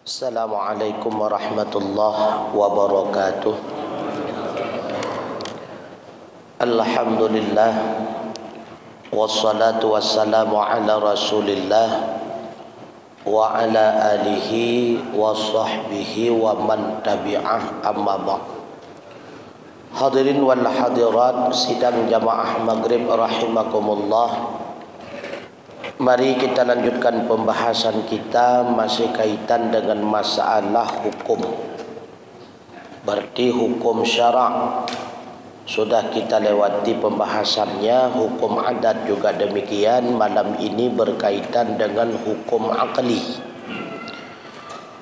Assalamualaikum warahmatullahi wabarakatuh. Alhamdulillah, wassalatu wassalamu ala rasulillah wa ala alihi wa sahbihi wa man tabi'ah, amma ba'd. Hadirin wal hadirat sidang jamaah maghrib rahimakumullah. Mari kita lanjutkan pembahasan kita masih kaitan dengan masalah hukum. Berarti hukum syarak sudah kita lewati pembahasannya, hukum adat juga demikian. Malam ini berkaitan dengan hukum akli.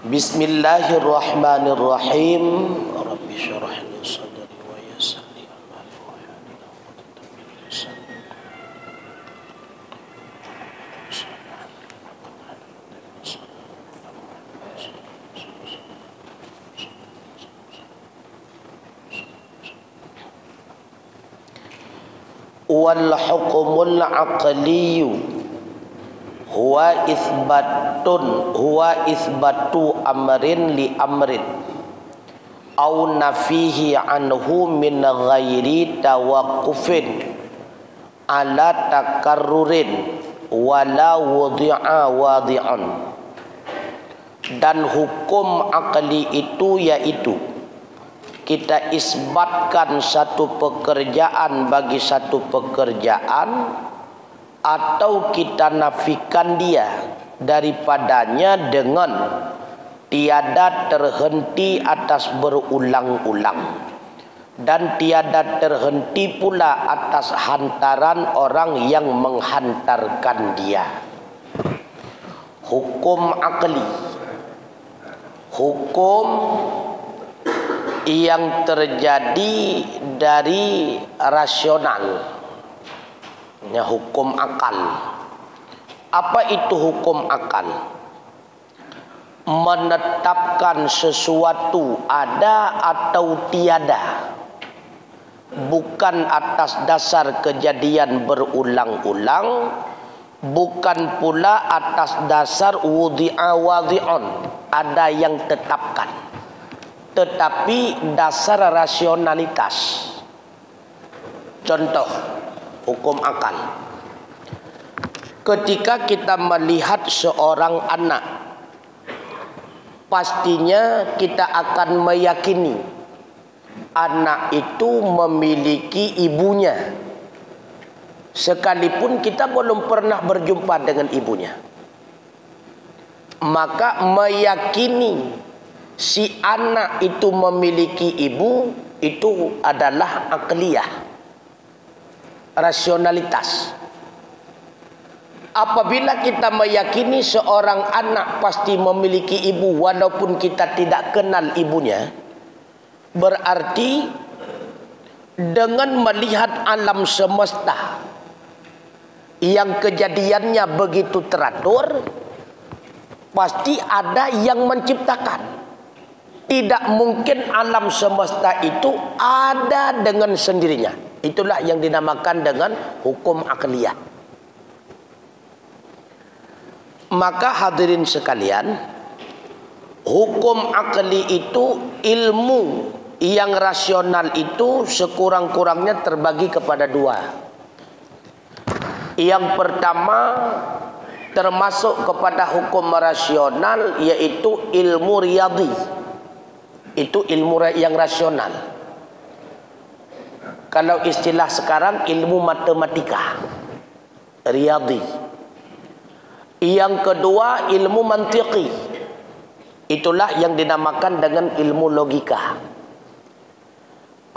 Bismillahirrahmanirrahim. Rabbi syrah li sadri wa yassir li amri wahlul 'uqdatam min lisani. Wal hukumul aqliyu huwa isbatu amrin li amrin au nafihi anhu min ghairi tawaqqufin ala takarrurin wala wadi'a wadi'an. Dan hukum akli itu yaitu kita isbatkan satu pekerjaan bagi satu pekerjaan, atau kita nafikan dia daripadanya dengan tiada terhenti atas berulang-ulang, dan tiada terhenti pula atas hantaran orang yang menghantarkan dia. Hukum akli, hukum yang terjadi dari rasional, hukum akal. Apa itu hukum akal? Menetapkan sesuatu ada atau tiada, bukan atas dasar kejadian berulang-ulang, bukan pula atas dasar wudi'a wadi'un, ada yang tetapkan, tetapi dasar rasionalitas. Contoh hukum akal, ketika kita melihat seorang anak, pastinya kita akan meyakini anak itu memiliki ibunya, sekalipun kita belum pernah berjumpa dengan ibunya. Maka meyakini si anak itu memiliki ibu itu adalah akliyah, rasionalitas. Apabila kita meyakini seorang anak pasti memiliki ibu walaupun kita tidak kenal ibunya, berarti dengan melihat alam semesta yang kejadiannya begitu teratur, pasti ada yang menciptakan. Tidak mungkin alam semesta itu ada dengan sendirinya. Itulah yang dinamakan dengan hukum akliyah. Maka hadirin sekalian, hukum akli itu ilmu yang rasional itu sekurang-kurangnya terbagi kepada dua. Yang pertama termasuk kepada hukum rasional, yaitu ilmu riyadhi. Itu ilmu yang rasional. Kalau istilah sekarang ilmu matematika, riyadhi. Yang kedua ilmu mantiqi. Itulah yang dinamakan dengan ilmu logika.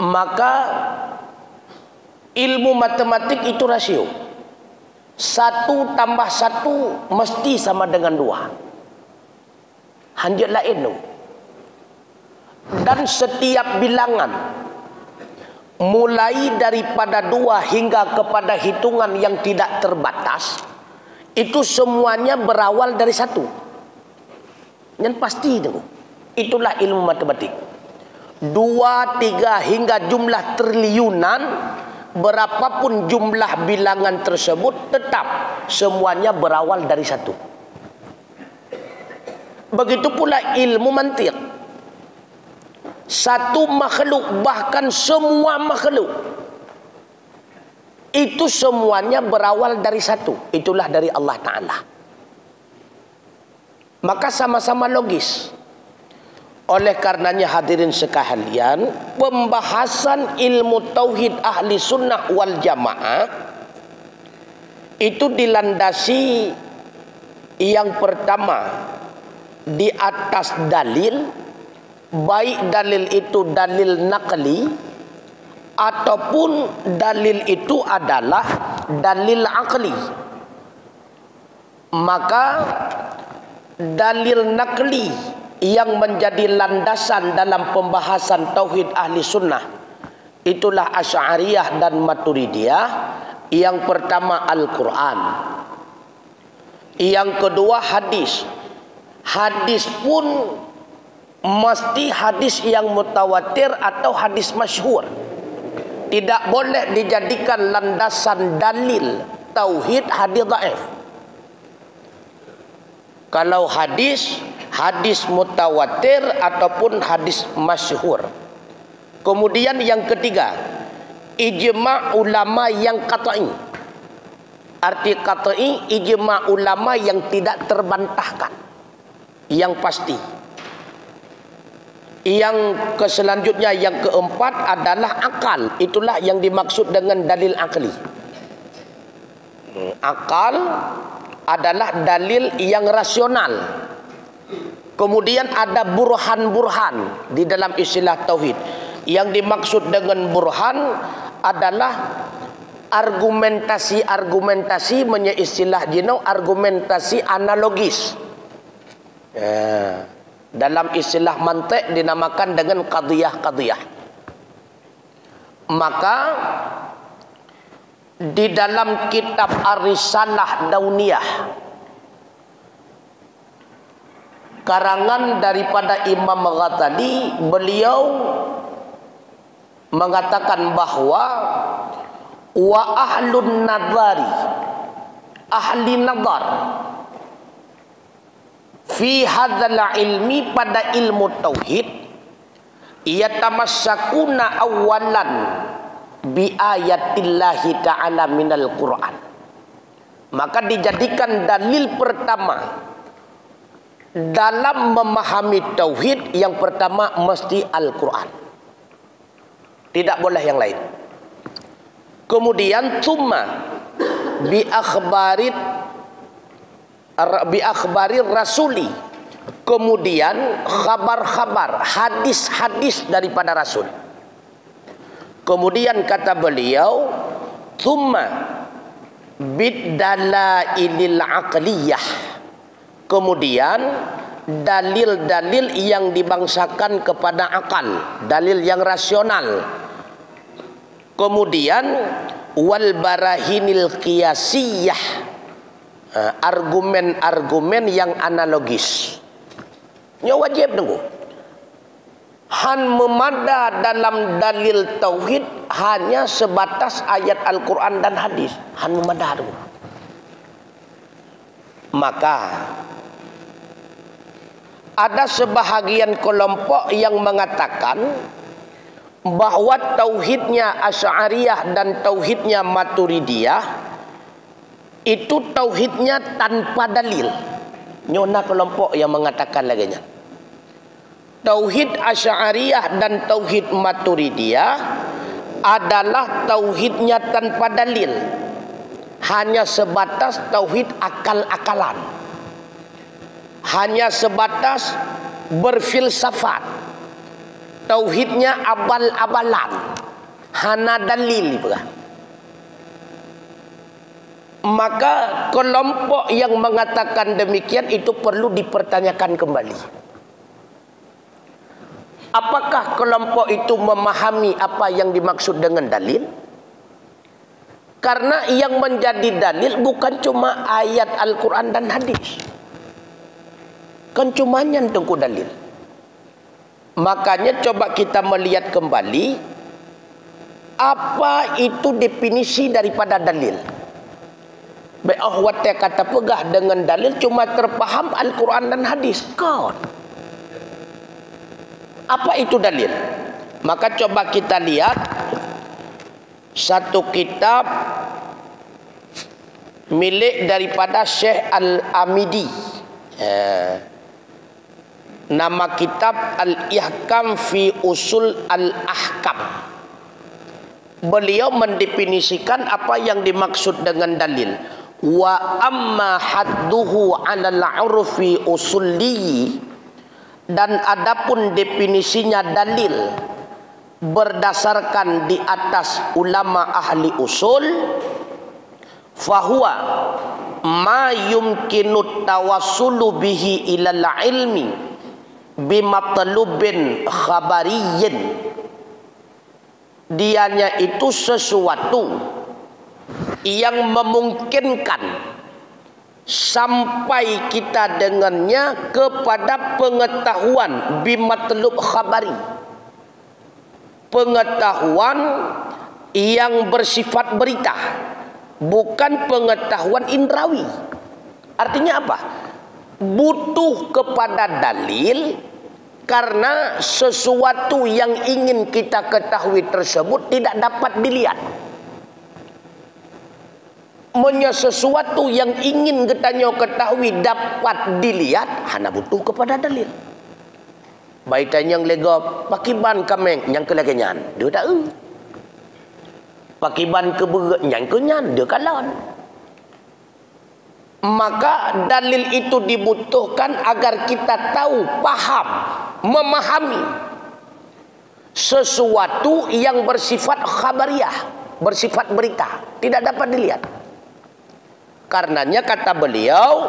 Maka ilmu matematik itu rasio. 1 tambah 1 mesti sama dengan 2. Hanjat lain tu. Dan setiap bilangan mulai daripada 2 hingga kepada hitungan yang tidak terbatas, itu semuanya berawal dari 1. Yang pasti itu. Itulah ilmu matematik. 2, 3 hingga jumlah triliunan, berapapun jumlah bilangan tersebut, tetap semuanya berawal dari 1. Begitu pula ilmu mantiq. Satu makhluk, bahkan semua makhluk, itu semuanya berawal dari satu. Itulah dari Allah Ta'ala. Maka sama-sama logis. Oleh karenanya hadirin sekalian, pembahasan ilmu tauhid ahli sunnah wal jamaah itu dilandasi yang pertama di atas dalil, baik dalil itu dalil naqli ataupun dalil itu adalah dalil aqli. Maka dalil naqli yang menjadi landasan dalam pembahasan tauhid ahli sunnah itulah Asy'ariyah dan Maturidiyah. Yang pertama Al-Quran, yang kedua hadis. Hadis pun mesti hadis yang mutawatir atau hadis masyhur. Tidak boleh dijadikan landasan dalil tauhid hadis dhaif. Kalau hadis, hadis mutawatir ataupun hadis masyhur. Kemudian yang ketiga, ijma' ulama yang qat'i. Arti qat'i, ijma' ulama yang tidak terbantahkan, yang pasti. Yang selanjutnya, yang keempat adalah akal. Itulah yang dimaksud dengan dalil akli. Akal adalah dalil yang rasional. Kemudian ada burhan-burhan di dalam istilah tauhid. Yang dimaksud dengan burhan adalah argumentasi-argumentasi, istilah jino argumentasi analogis. Dalam istilah mantik dinamakan dengan qadiyah-qadiyah. Maka di dalam kitab Ar-Risalah Dauniyah, karangan daripada Imam Ghazali, beliau mengatakan bahwa wa ahlun nadhari, ahli nadhar, fi hadzal ilmi, pada ilmu tauhid, yatamassakuna awalan bi ayatillahi ta'ala minal Qur'an. Maka dijadikan dalil pertama dalam memahami tauhid, yang pertama mesti Al-Quran. Tidak boleh yang lain. Kemudian tsumma bi akhbarir rasuli. Kemudian khabar-khabar, hadis-hadis daripada Rasul. Kemudian kata beliau, tsumma bid-dalailil aqliyah. Kemudian dalil-dalil yang dibangsakan kepada akal, dalil yang rasional. Kemudian wal barahinil qiyasiyah, argumen-argumen yang analogis. Ini wajib nunggu. Han memada dalam dalil tauhid hanya sebatas ayat Al-Quran dan hadis. Han memada nunggu. Maka ada sebahagian kelompok yang mengatakan bahwa tauhidnya Asy'ariyah dan tauhidnya Maturidiyah itu tauhidnya tanpa dalil. Nyona kelompok yang mengatakan laginya. Tauhid Asy'ariyah dan tauhid Maturidiyah adalah tauhidnya tanpa dalil. Hanya sebatas tauhid akal-akalan. Hanya sebatas berfilsafat. Tauhidnya abal-abalan, hana dalil juga. Maka kelompok yang mengatakan demikian itu perlu dipertanyakan kembali. Apakah kelompok itu memahami apa yang dimaksud dengan dalil? Karena yang menjadi dalil bukan cuma ayat Al-Quran dan hadis. Kan cuma yang tengku dalil. Makanya coba kita melihat kembali apa itu definisi daripada dalil. Be'ahwatnya kata pegah dengan dalil cuma terpaham Al-Quran dan hadis. Kau. Apa itu dalil? Maka coba kita lihat satu kitab milik daripada Syekh Al-Amidi. Nama kitab Al-Ihkam fi Usul Al-Ahkam. Beliau mendefinisikan apa yang dimaksud dengan dalil. Wa amma hadduhu 'alal 'urfi usulli, dan adapun definisinya dalil berdasarkan di atas ulama ahli usul, fahuwa ma yumkinu tawassulu bihi ilal ilmi bimatlubin khabariyyin. Dianya itu sesuatu yang memungkinkan sampai kita dengannya kepada pengetahuan bimatlub khabari, pengetahuan yang bersifat berita, bukan pengetahuan indrawi. Artinya apa? Butuh kepada dalil karena sesuatu yang ingin kita ketahui tersebut tidak dapat dilihat. Sesuatu yang ingin kita ketahui dapat dilihat, hanya butuh kepada dalil. Baitan yang lega pakiban kameng yang kelagenyan dia tak pakiban keberat yang kenyan dia kalan. Maka dalil itu dibutuhkan agar kita tahu, paham, memahami sesuatu yang bersifat khabariyah, bersifat berita, tidak dapat dilihat. Karenanya kata beliau,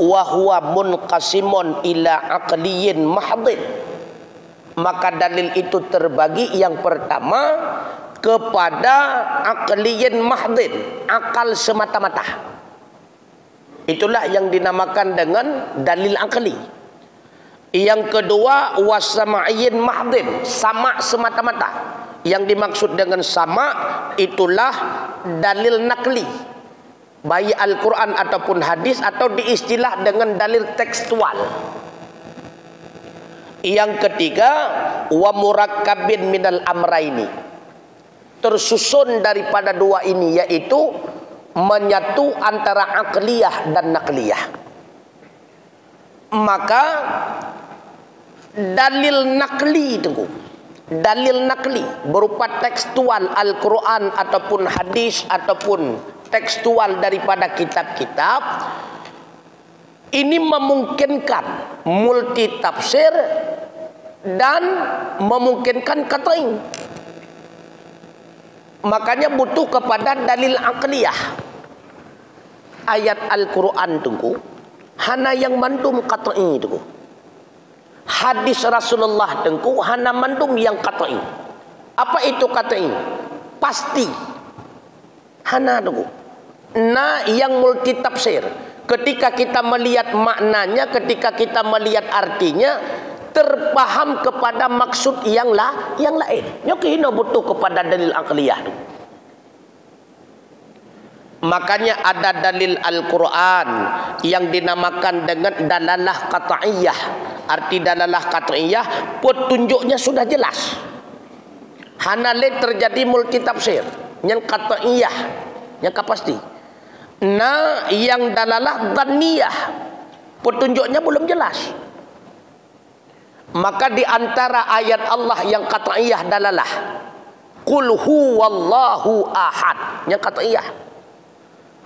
wa huwa munqasimun ila aqliyin mahdhin. Maka dalil itu terbagi yang pertama kepada aqliyin mahdhin, akal semata-mata. Itulah yang dinamakan dengan dalil akli. Yang kedua wasama'iyyin mahdhin, sama semata-mata. Yang dimaksud dengan sama itulah dalil nakli, baik Al-Quran ataupun hadis, atau diistilah dengan dalil tekstual. Yang ketiga wa murakkabin minal amraini, tersusun daripada dua ini, yaitu menyatu antara akliyah dan nakliyah. Maka dalil nakli itu, dalil nakli berupa tekstual Al-Quran ataupun hadis ataupun tekstual daripada kitab-kitab, ini memungkinkan multi tafsir dan memungkinkan qat'i. Makanya butuh kepada dalil aqliyah. Ayat Al-Quran tunggu hana yang mandum qat'i tunggu. Hadis Rasulullah tunggu hana mandum yang qat'i. Apa itu qat'i? Pasti. Hana tunggu. Nah, yang multi tafsir, ketika kita melihat maknanya, ketika kita melihat artinya, terpaham kepada maksud yang lain. Nyokino butuh kepada dalil aqliyah. Makanya ada dalil Al-Quran yang dinamakan dengan dalalah qat'iyah. Arti dalalah qat'iyah, petunjuknya sudah jelas. Hanale terjadi multi tafsir. Yang qat'iyah, yang pasti. Nah, yang dalalah dhanniyah, petunjuknya belum jelas. Maka di antara ayat Allah yang qat'iyah dalalah, qul huwallahu ahad, yang qat'iyah.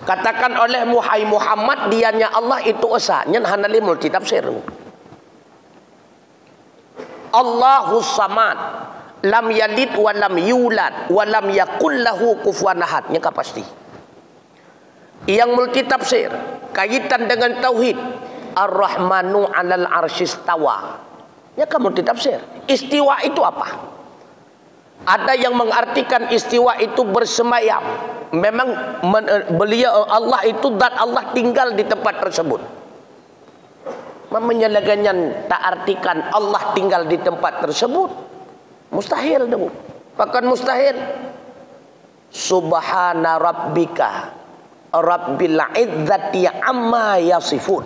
Katakan oleh Muhammad, dianya Allah itu esa, nyen hanali multi tafsir. Allahus samad, lam yalid wa lam yulad wa lam yakul lahu kufuwan ahad, yang pasti. Yang multi tafsir kaitan dengan tauhid, Ar-Rahmanu 'alal 'arsyistawa. Ya kan multi tafsir. Istiwa itu apa? Ada yang mengartikan istiwa itu bersemayam. Memang beliau Allah itu zat Allah tinggal di tempat tersebut. Menyelagannya tak artikan Allah tinggal di tempat tersebut. Mustahil dong. Bahkan mustahil. Subhana rabbika Rabbil izzati amma yasifun.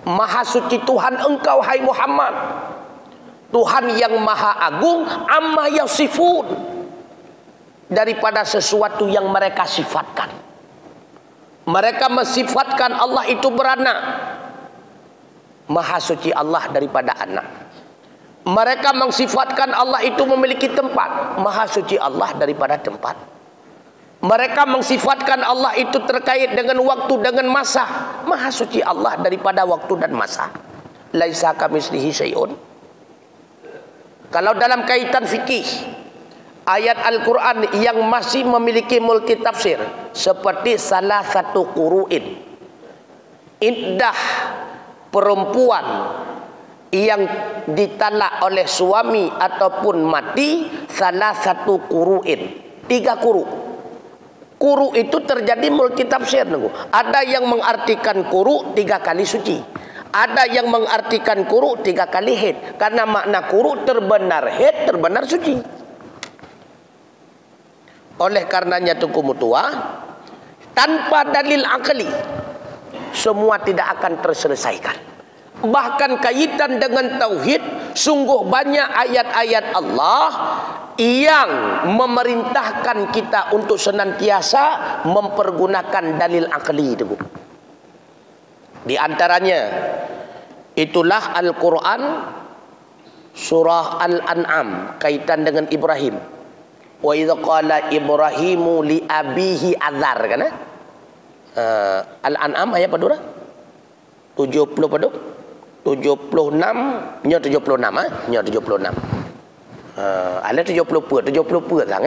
Maha suci Tuhan engkau hai Muhammad, Tuhan yang maha agung, amma yasifun, daripada sesuatu yang mereka sifatkan. Mereka mensifatkan Allah itu beranak. Maha suci Allah daripada anak. Mereka mensifatkan Allah itu memiliki tempat. Maha suci Allah daripada tempat. Mereka mensifatkan Allah itu terkait dengan waktu, dengan masa. Maha suci Allah daripada waktu dan masa. Laisa kamitslihi syai'un. Kalau dalam kaitan fikih, ayat Al-Quran yang masih memiliki multi tafsir, seperti salah satu quru'in, iddah perempuan yang ditalak oleh suami ataupun mati, salah satu quru'in, 3 quru'. Quru itu terjadi multi tafsir. Ada yang mengartikan quru 3 kali suci, ada yang mengartikan quru 3 kali haid. Karena makna quru terbenar haid, terbenar suci. Oleh karenanya Tunku Mutua, tanpa dalil akli semua tidak akan terselesaikan. Bahkan kaitan dengan tauhid, sungguh banyak ayat-ayat Allah yang memerintahkan kita untuk senantiasa mempergunakan dalil akli itu. Di antaranya itulah Al-Quran surah Al-An'am kaitan dengan Ibrahim. Wa idza qala Ibrahimu li abihi azar, kan? Al-An'am ayat pada 70 pada 76 nya 76 nya 76. Ada 70 per sang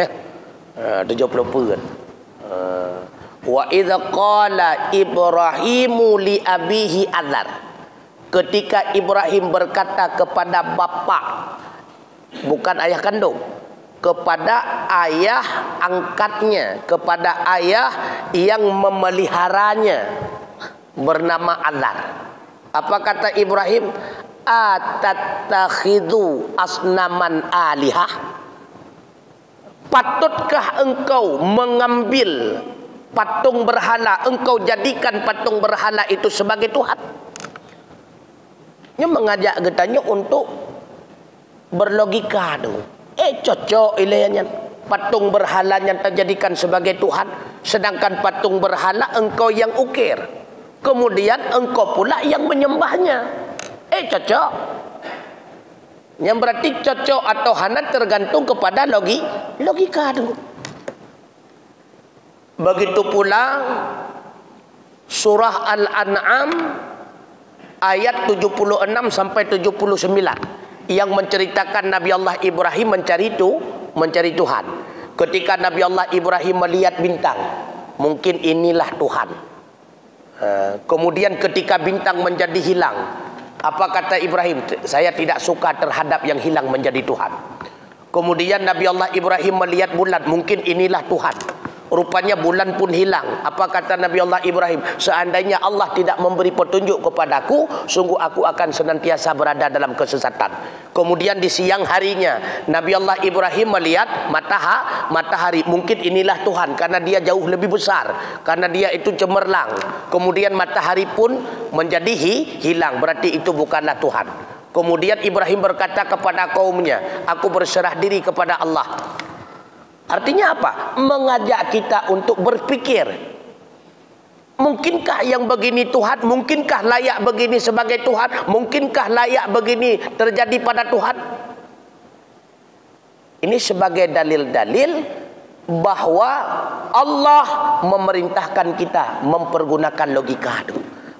70 per. Wa idza qala Ibrahimu li abihi azar. Ketika Ibrahim berkata kepada bapa, bukan ayah kandung, kepada ayah angkatnya, kepada ayah yang memeliharanya bernama Azar. Apa kata Ibrahim? Atattakhidhu asnaman alihah? Patutkah engkau mengambil patung berhala, engkau jadikan patung berhala itu sebagai Tuhan? Ini mengajak getanya untuk berlogika dulu. Cocok ilahnya. Patung berhala yang terjadikan sebagai Tuhan, sedangkan patung berhala engkau yang ukir, kemudian engkau pula yang menyembahnya. Cocok. Yang berarti cocok atau hana tergantung kepada logika dulu. Begitu pula surah Al-An'am ayat 76 sampai 79 yang menceritakan Nabi Allah Ibrahim mencari Tuhan. Ketika Nabi Allah Ibrahim melihat bintang, mungkin inilah Tuhan. Kemudian ketika bintang menjadi hilang, apa kata Ibrahim? Saya tidak suka terhadap yang hilang menjadi Tuhan. Kemudian Nabi Allah Ibrahim melihat bulan, mungkin inilah Tuhan. Rupanya bulan pun hilang. Apa kata Nabi Allah Ibrahim? Seandainya Allah tidak memberi petunjuk kepadaku, sungguh aku akan senantiasa berada dalam kesesatan. Kemudian di siang harinya Nabi Allah Ibrahim melihat matahari, mungkin inilah Tuhan karena dia jauh lebih besar, karena dia itu cemerlang. Kemudian matahari pun menjadi hilang, berarti itu bukanlah Tuhan. Kemudian Ibrahim berkata kepada kaumnya, aku berserah diri kepada Allah. Artinya apa? Mengajak kita untuk berpikir. Mungkinkah yang begini Tuhan? Mungkinkah layak begini sebagai Tuhan? Mungkinkah layak begini terjadi pada Tuhan? Ini sebagai dalil-dalil bahwa Allah memerintahkan kita mempergunakan logika.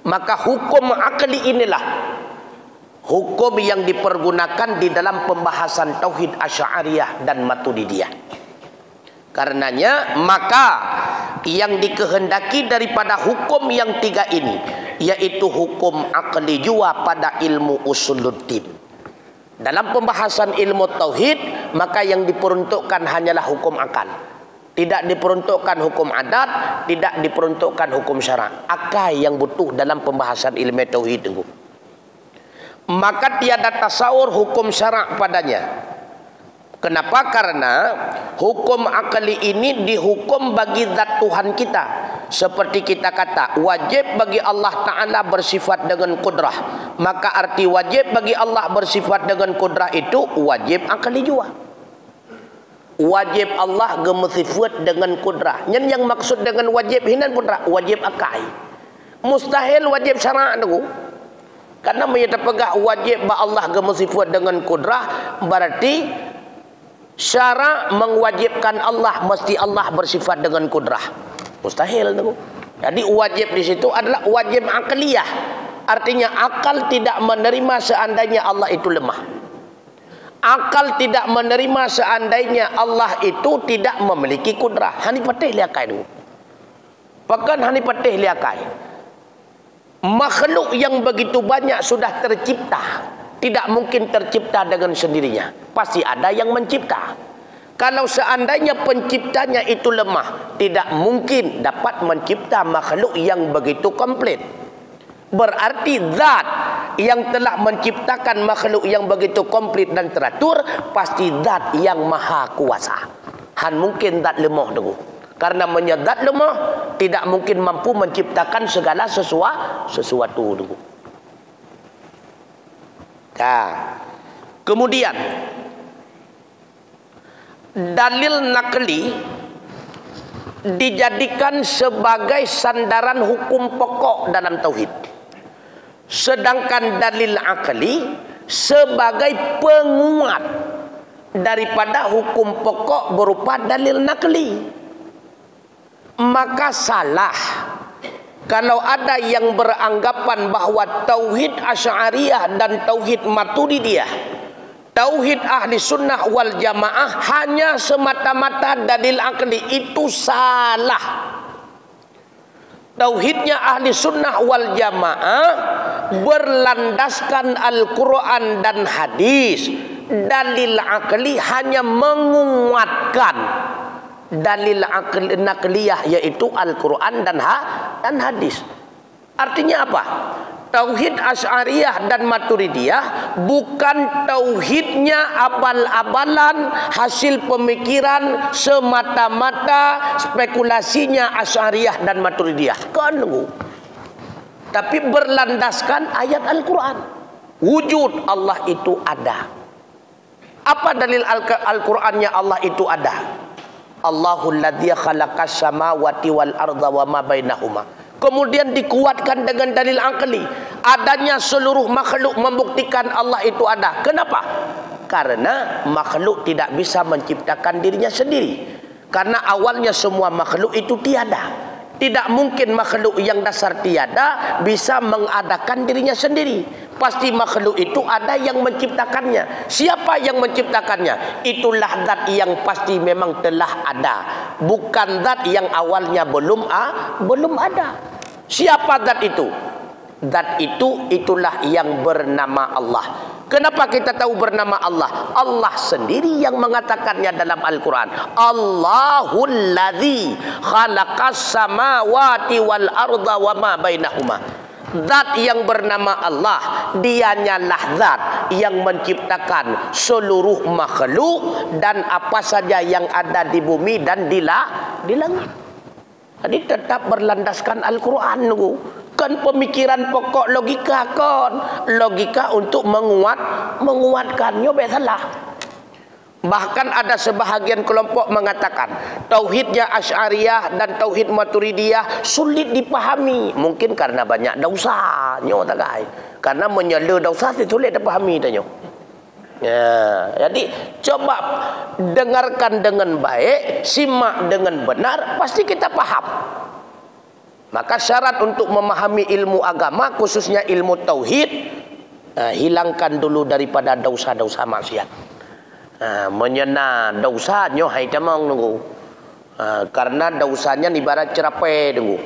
Maka hukum akli inilah hukum yang dipergunakan di dalam pembahasan Tauhid Asy'ariyah dan Maturidiyah. Karenanya maka yang dikehendaki daripada hukum yang 3 ini, yaitu hukum akli jua pada ilmu usuluddin. Dalam pembahasan ilmu tauhid, maka yang diperuntukkan hanyalah hukum akal. Tidak diperuntukkan hukum adat, tidak diperuntukkan hukum syarak. Akal yang butuh dalam pembahasan ilmu tauhid. Maka tiada tasawur hukum syarak padanya. Kenapa? Karena hukum akali ini dihukum bagi zat Tuhan kita. Seperti kita kata, wajib bagi Allah Ta'ala bersifat dengan kudrah. Maka arti wajib bagi Allah bersifat dengan kudrah itu wajib akali jua. Wajib Allah gemusifat dengan kudrah. Yang maksud dengan wajib hinan kudrah, wajib akai. Mustahil wajib syara' tu. Karena menyatakan wajib ba Allah gemusifat dengan kudrah, berarti syara' mewajibkan Allah mesti Allah bersifat dengan kudrah. Mustahil tu. Jadi wajib di situ adalah wajib akliyah. Artinya akal tidak menerima seandainya Allah itu lemah. Akal tidak menerima seandainya Allah itu tidak memiliki kudrah. Hani patih liakai tu. Bahkan hani patih liakai. Makhluk yang begitu banyak sudah tercipta. Tidak mungkin tercipta dengan sendirinya. Pasti ada yang mencipta. Kalau seandainya penciptanya itu lemah, tidak mungkin dapat mencipta makhluk yang begitu komplit. Berarti zat yang telah menciptakan makhluk yang begitu komplit dan teratur, pasti zat yang maha kuasa. Han mungkin zat lemah dulu. Karena zat lemah, tidak mungkin mampu menciptakan segala sesuatu dulu. Nah, kemudian dalil nakli dijadikan sebagai sandaran hukum pokok dalam tauhid, sedangkan dalil akli sebagai penguat daripada hukum pokok berupa dalil nakli. Maka salah kalau ada yang beranggapan bahwa tauhid Asy'ariyah dan tauhid Maturidiyah, tauhid ahli sunnah wal jamaah hanya semata-mata dalil akli. Itu salah. Tauhidnya ahli sunnah wal jamaah berlandaskan Al-Quran dan hadis. Dalil akli hanya menguatkan dalil akli nakliyah, yaitu Al-Quran dan hadis. Artinya apa? Tauhid Asy'ariyah dan Maturidiyah bukan tauhidnya abal-abalan, hasil pemikiran semata-mata spekulasinya Asy'ariyah dan Maturidiyah. Kan? Tapi berlandaskan ayat Al-Quran. Wujud Allah itu ada. Apa dalil Al-Qurannya Allah itu ada? Allahul ladzi khalaqas samawati wal arda wa ma bainahuma. Kemudian dikuatkan dengan dalil akli. Adanya seluruh makhluk membuktikan Allah itu ada. Kenapa? Karena makhluk tidak bisa menciptakan dirinya sendiri. Karena awalnya semua makhluk itu tiada. Tidak mungkin makhluk yang dasar tiada bisa mengadakan dirinya sendiri. Pasti makhluk itu ada yang menciptakannya. Siapa yang menciptakannya? Itulah zat yang pasti memang telah ada. Bukan zat yang awalnya belum ada. Siapa zat itu? Zat itu itulah yang bernama Allah. Kenapa kita tahu bernama Allah? Allah sendiri yang mengatakannya dalam Al-Quran. Allahul ladzi khalaqas samawati wal arda wa ma bainahuma. Zat yang bernama Allah, dianyalah zat yang menciptakan seluruh makhluk dan apa saja yang ada di bumi dan di langit. Jadi tetap berlandaskan Al-Quran. Kan pemikiran pokok logika kan. Logika untuk menguatkannya salah. Bahkan ada sebahagian kelompok mengatakan tauhidnya Asy'ariyah dan tauhid Maturidiyah sulit dipahami. Mungkin karena banyak dosanya tak kai. Karena menyela dosa sulit dipahami tanya. Ya, jadi coba dengarkan dengan baik, simak dengan benar, pasti kita paham. Maka syarat untuk memahami ilmu agama, khususnya ilmu tauhid, hilangkan dulu daripada dosa-dosa maksiat. Menyena dosanya hai tamang nunggu. Karena dosanya ibarat cerapai nunggu.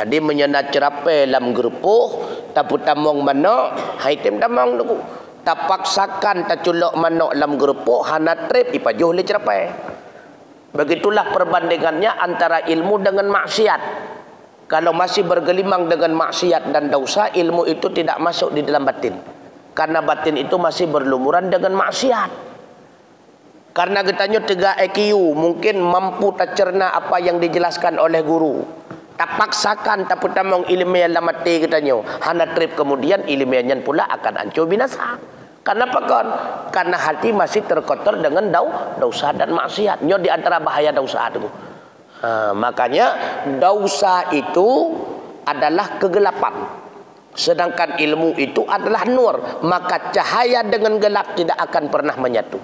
Dia menyena cerapai dalam gerupuh, tapi tamong manok, hai tem tamang nunggu. Tak paksakan tak culok manok dalam gerupuh, hana trip ipajuh le cerapai. Begitulah perbandingannya antara ilmu dengan maksiat. Kalau masih bergelimang dengan maksiat dan dosa, ilmu itu tidak masuk di dalam batin. Karena batin itu masih berlumuran dengan maksiat. Karena katanya 3 IQ mungkin mampu tak cerna apa yang dijelaskan oleh guru. Tak paksakan tak putamong ilmiah lamati katanya. Hana trip kemudian ilmiahnya pula akan hancur binasa. Kenapa kan? Karena hati masih terkotor dengan dosa dan maksiat. Nyo di antara bahaya dosa itu. Makanya dosa itu adalah kegelapan. Sedangkan ilmu itu adalah nur. Maka cahaya dengan gelap tidak akan pernah menyatu.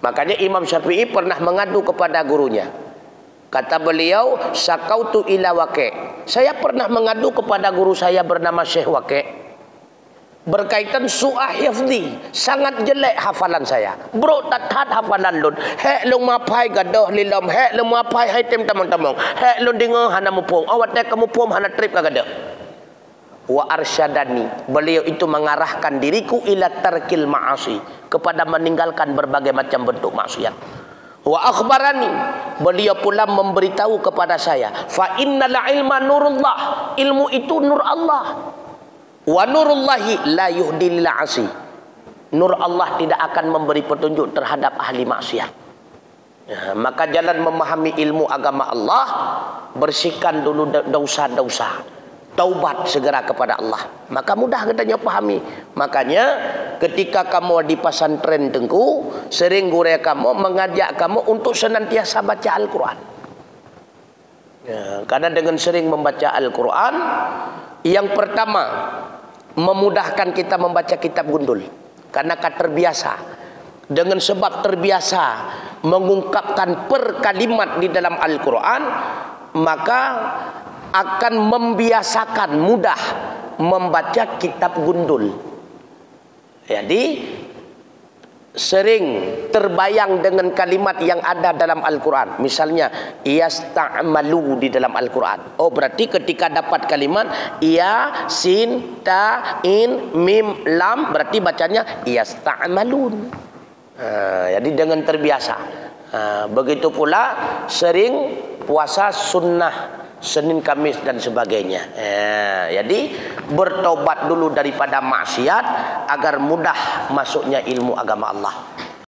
Makanya Imam Syafi'i pernah mengadu kepada gurunya. Kata beliau, syakautu ila Waqi'. Saya pernah mengadu kepada guru saya bernama Syekh Waqi'. Berkaitan su'ah hifzi. Sangat jelek hafalan saya. Bro tatat hafalan lun. Hek lung mapai gadoh lilom. Hek lung mapai hai tim tamang-tamang. Hek lung dengar hana mupung. Awat dek kamu pum hana trip kagadoh. Wa arsyadani. Beliau itu mengarahkan diriku ila tarkil ma'asi. Kepada meninggalkan berbagai macam bentuk maksiat. Wa akhbarani, beliau pula memberitahu kepada saya, fa innal ilma nurullah, ilmu itu nur Allah. Wa nurullahi la yuhdi lil asi. Nur Allah tidak akan memberi petunjuk terhadap ahli maksiat. Maka jalan memahami ilmu agama Allah, bersihkan dulu dosa-dosa. Taubat segera kepada Allah. Maka mudah katanya pahami. Makanya ketika kamu di pesantren Tengku, sering guru kamu mengajak kamu untuk senantiasa baca Al-Quran. Karena dengan sering membaca Al-Quran, yang pertama memudahkan kita membaca kitab gundul. Karena terbiasa. Dengan sebab terbiasa mengungkapkan per kalimat di dalam Al-Quran, maka akan membiasakan mudah membaca kitab gundul. Jadi sering terbayang dengan kalimat yang ada dalam Al-Quran. Misalnya yasta'malu di dalam Al-Quran. Oh berarti ketika dapat kalimat ya sin ta in mim lam, berarti bacanya yasta'malun. Jadi dengan terbiasa. Begitu pula sering puasa sunnah Senin, Kamis dan sebagainya. Jadi bertobat dulu daripada maksiat agar mudah masuknya ilmu agama Allah.